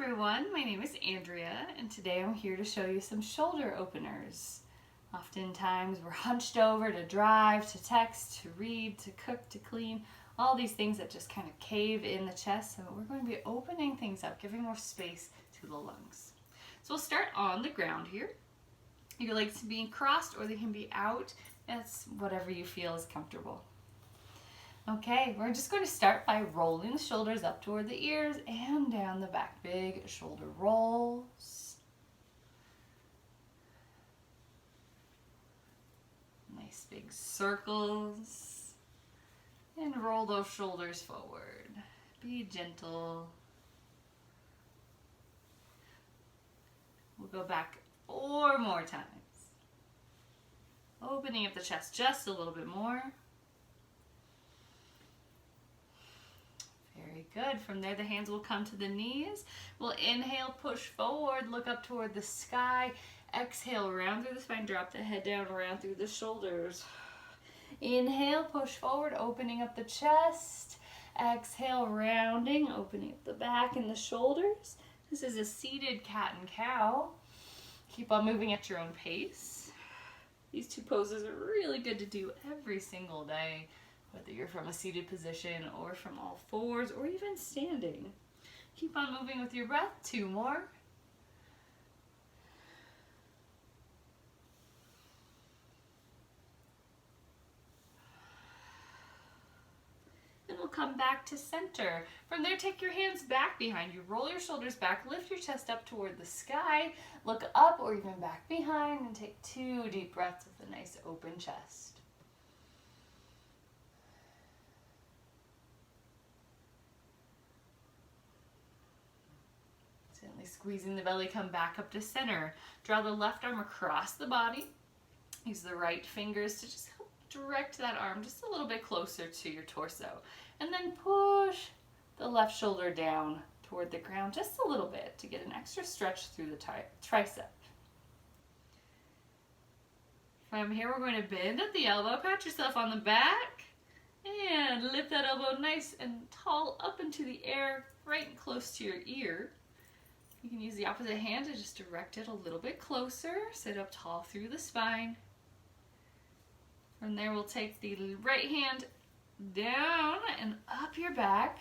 everyone, my name is Andrea and today I'm here to show you some shoulder openers. Oftentimes we're hunched over to drive, to text, to read, to cook, to clean, all these things that just kind of cave in the chest, and we're going to be opening things up, giving more space to the lungs. So we'll start on the ground here. Your legs can be crossed or they can be out. That's whatever you feel is comfortable. Okay, we're just going to start by rolling the shoulders up toward the ears and down the back. Big shoulder rolls. Nice big circles. And roll those shoulders forward. Be gentle. We'll go back 4 more times. Opening up the chest just a little bit more. Very good. From there, the hands will come to the knees. We'll inhale, push forward, look up toward the sky. Exhale, round through the spine, drop the head down, around through the shoulders. Inhale, push forward, opening up the chest. Exhale, rounding, opening up the back and the shoulders. This is a seated cat and cow. Keep on moving at your own pace. These 2 poses are really good to do every single day, whether you're from a seated position or from all 4s or even standing. Keep on moving with your breath. 2 more. Then we'll come back to center. From there, take your hands back behind you. Roll your shoulders back. Lift your chest up toward the sky. Look up or even back behind and take 2 deep breaths with a nice open chest. Gently squeezing the belly, come back up to center. Draw the left arm across the body. Use the right fingers to just help direct that arm just a little bit closer to your torso. And then push the left shoulder down toward the ground just a little bit to get an extra stretch through the tricep. From here, we're going to bend at the elbow, pat yourself on the back, and lift that elbow nice and tall up into the air, right and close to your ear. You can use the opposite hand to just direct it a little bit closer. Sit up tall through the spine. From there, we'll take the right hand down and up your back,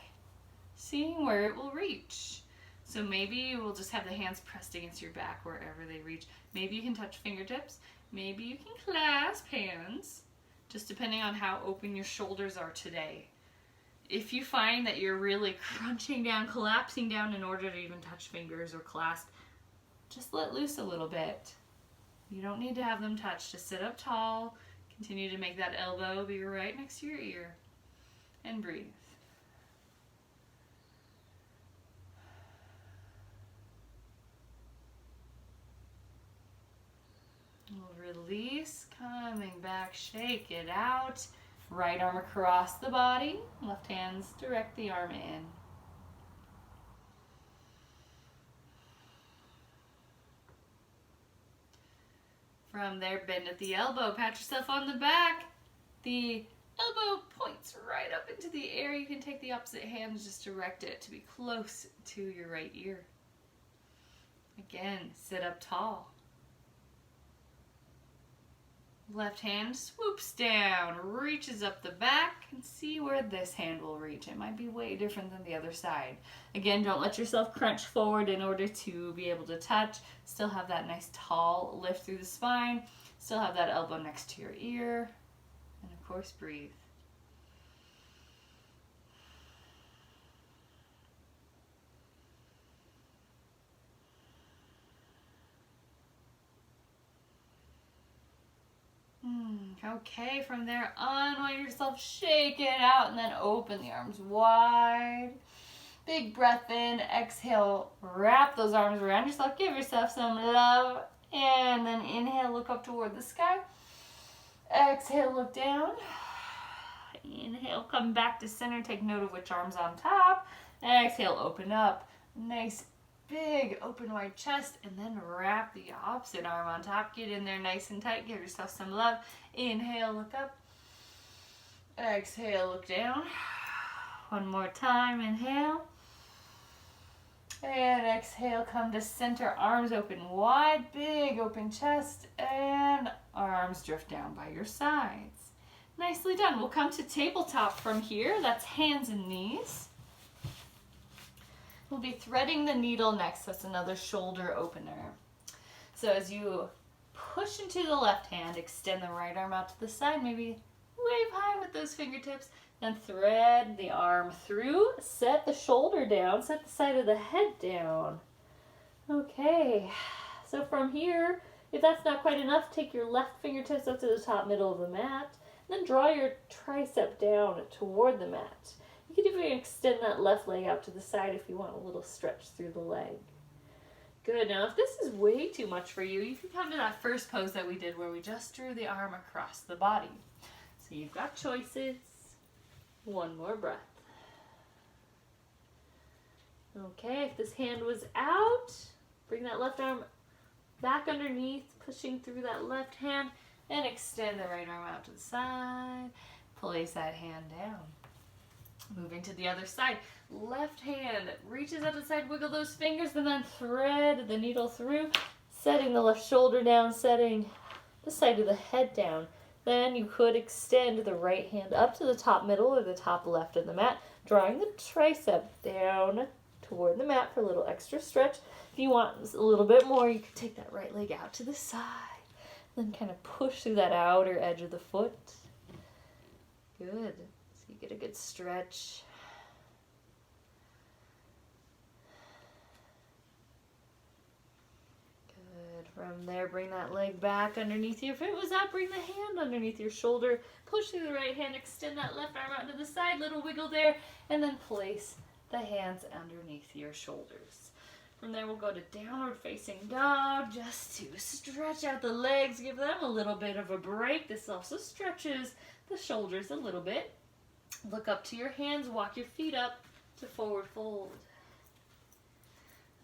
seeing where it will reach. So maybe we'll just have the hands pressed against your back wherever they reach. Maybe you can touch fingertips. Maybe you can clasp hands, just depending on how open your shoulders are today. If you find that you're really crunching down, collapsing down in order to even touch fingers or clasp, just let loose a little bit. You don't need to have them touch. Just sit up tall. Continue to make that elbow be right next to your ear. And breathe. We'll release, coming back, shake it out. Right arm across the body, left hands direct the arm in. From there, bend at the elbow, pat yourself on the back. The elbow points right up into the air. You can take the opposite hand and just direct it to be close to your right ear. Again, sit up tall. Left hand swoops down, reaches up the back, and see where this hand will reach. It might be way different than the other side. Again, don't let yourself crunch forward in order to be able to touch. Still have that nice tall lift through the spine. Still have that elbow next to your ear. And of course, breathe. Okay, from there, unwind yourself, shake it out, and then open the arms wide. Big breath in, exhale, wrap those arms around yourself, give yourself some love, and then inhale, look up toward the sky. Exhale, look down. Inhale, come back to center, take note of which arm's on top. Exhale, open up. Nice big open wide chest, and then wrap the opposite arm on top. Get in there nice and tight. Give yourself some love. Inhale, look up. Exhale, look down. One more time. Inhale. And exhale, come to center, arms open wide, big open chest, and arms drift down by your sides. Nicely done. We'll come to tabletop from here. That's hands and knees. We'll be threading the needle next. That's another shoulder opener. So as you push into the left hand, extend the right arm out to the side, maybe wave high with those fingertips, then thread the arm through, set the shoulder down, set the side of the head down. Okay, so from here, if that's not quite enough, take your left fingertips up to the top middle of the mat, then draw your tricep down toward the mat. You can even extend that left leg out to the side if you want a little stretch through the leg. Good. Now, if this is way too much for you, you can come to that first pose that we did where we just drew the arm across the body. So you've got choices. One more breath. Okay, if this hand was out, bring that left arm back underneath, pushing through that left hand, and extend the right arm out to the side. Place that hand down. Moving to the other side. Left hand reaches out to the side, wiggle those fingers, and then thread the needle through, setting the left shoulder down, setting the side of the head down. Then you could extend the right hand up to the top middle or the top left of the mat, drawing the tricep down toward the mat for a little extra stretch. If you want a little bit more, you can take that right leg out to the side, then kind of push through that outer edge of the foot. Good. So you get a good stretch. From there, bring that leg back underneath you. If it was up, bring the hand underneath your shoulder. Push through the right hand, extend that left arm out to the side, little wiggle there, and then place the hands underneath your shoulders. From there, we'll go to downward facing dog, just to stretch out the legs, give them a little bit of a break. This also stretches the shoulders a little bit. Look up to your hands, walk your feet up to forward fold.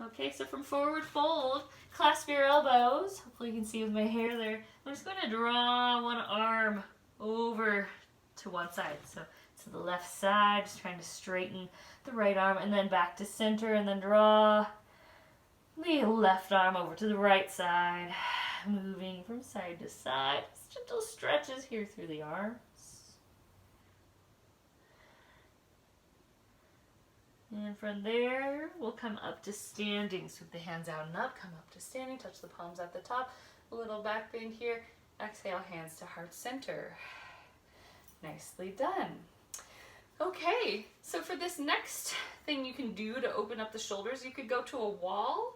Okay, so from forward fold, clasp your elbows. Hopefully you can see with my hair there. I'm just going to draw one arm over to one side. So to the left side, just trying to straighten the right arm, and then back to center, and then draw the left arm over to the right side, moving from side to side. Just gentle stretches here through the arms. And from there, we'll come up to standing. So with the hands out and up, come up to standing, touch the palms at the top, a little back bend here. Exhale, hands to heart center. Nicely done. Okay, so for this next thing you can do to open up the shoulders, you could go to a wall.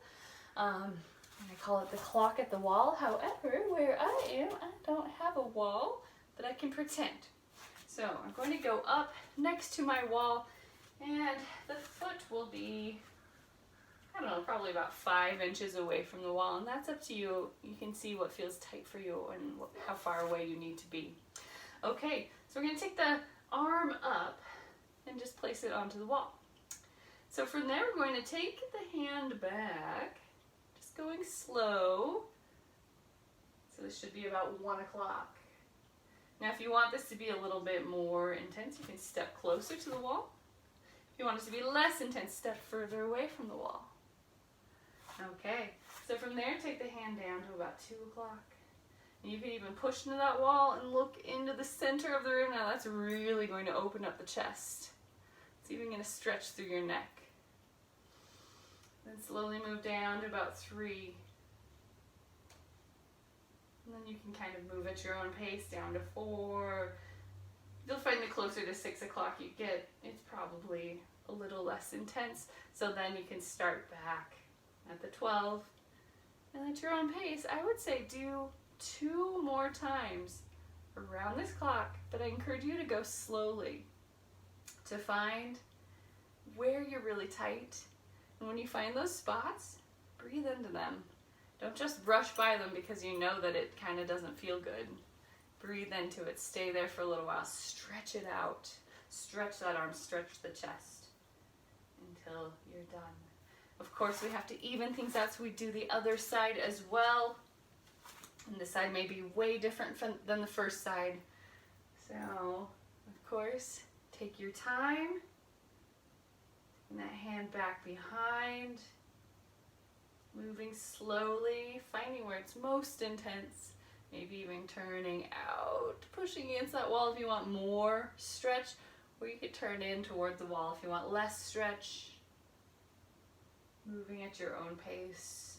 And I call it the clock at the wall. However, where I am, I don't have a wall, but I can pretend. So I'm going to go up next to my wall, and the foot will be, I don't know, probably about 5 inches away from the wall, and that's up to you. You can see what feels tight for you and how far away you need to be. Okay, so we're going to take the arm up and just place it onto the wall. So from there, we're going to take the hand back, just going slow. So this should be about 1 o'clock. Now, if you want this to be a little bit more intense, you can step closer to the wall. If you want it to be less intense, step further away from the wall. Okay, so from there, take the hand down to about 2 o'clock. And you can even push into that wall and look into the center of the room. Now that's really going to open up the chest. It's even going to stretch through your neck. Then slowly move down to about 3. And then you can kind of move at your own pace down to 4. You'll find the closer to 6 o'clock you get, it's probably a little less intense. So then you can start back at the 12. And at your own pace, I would say do 2 more times around this clock, but I encourage you to go slowly to find where you're really tight. And when you find those spots, breathe into them. Don't just brush by them because you know that it kind of doesn't feel good. Breathe into it, stay there for a little while, stretch it out. Stretch that arm, stretch the chest until you're done. Of course, we have to even things out, so we do the other side as well. And this side may be way different than the first side. So, of course, take your time. And that hand back behind. Moving slowly, finding where it's most intense. Maybe even turning out, pushing against that wall if you want more stretch, or you could turn in toward the wall if you want less stretch. Moving at your own pace.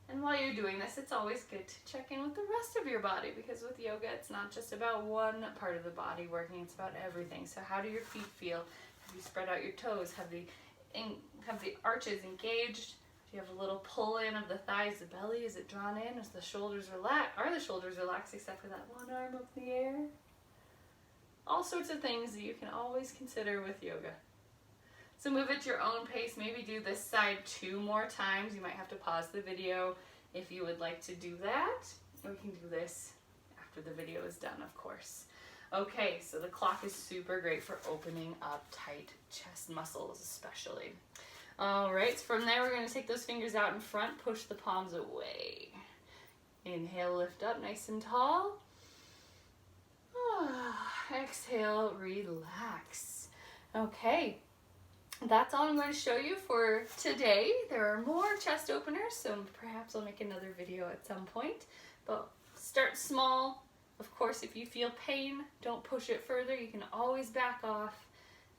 And while you're doing this, it's always good to check in with the rest of your body, because with yoga, it's not just about one part of the body working, it's about everything. So how do your feet feel? Have you spread out your toes? Have the arches engaged? Do you have a little pull in of the thighs, the belly? Is it drawn in? Is the shoulders relaxed? Are the shoulders relaxed except for that one arm up in the air? All sorts of things that you can always consider with yoga. So move at your own pace. Maybe do this side 2 more times. You might have to pause the video if you would like to do that. Or we can do this after the video is done, of course. Okay, so the clock is super great for opening up tight chest muscles especially. All right, so from there we're going to take those fingers out in front, push the palms away. Inhale, lift up nice and tall. Exhale, relax. Okay, that's all I'm going to show you for today. There are more chest openers, so perhaps I'll make another video at some point. But start small. Of course, if you feel pain, don't push it further. You can always back off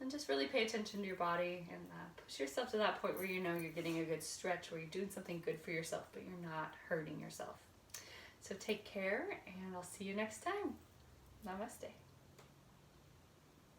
and just really pay attention to your body and push yourself to that point where you know you're getting a good stretch, where you're doing something good for yourself, but you're not hurting yourself. So take care, and I'll see you next time. Namaste.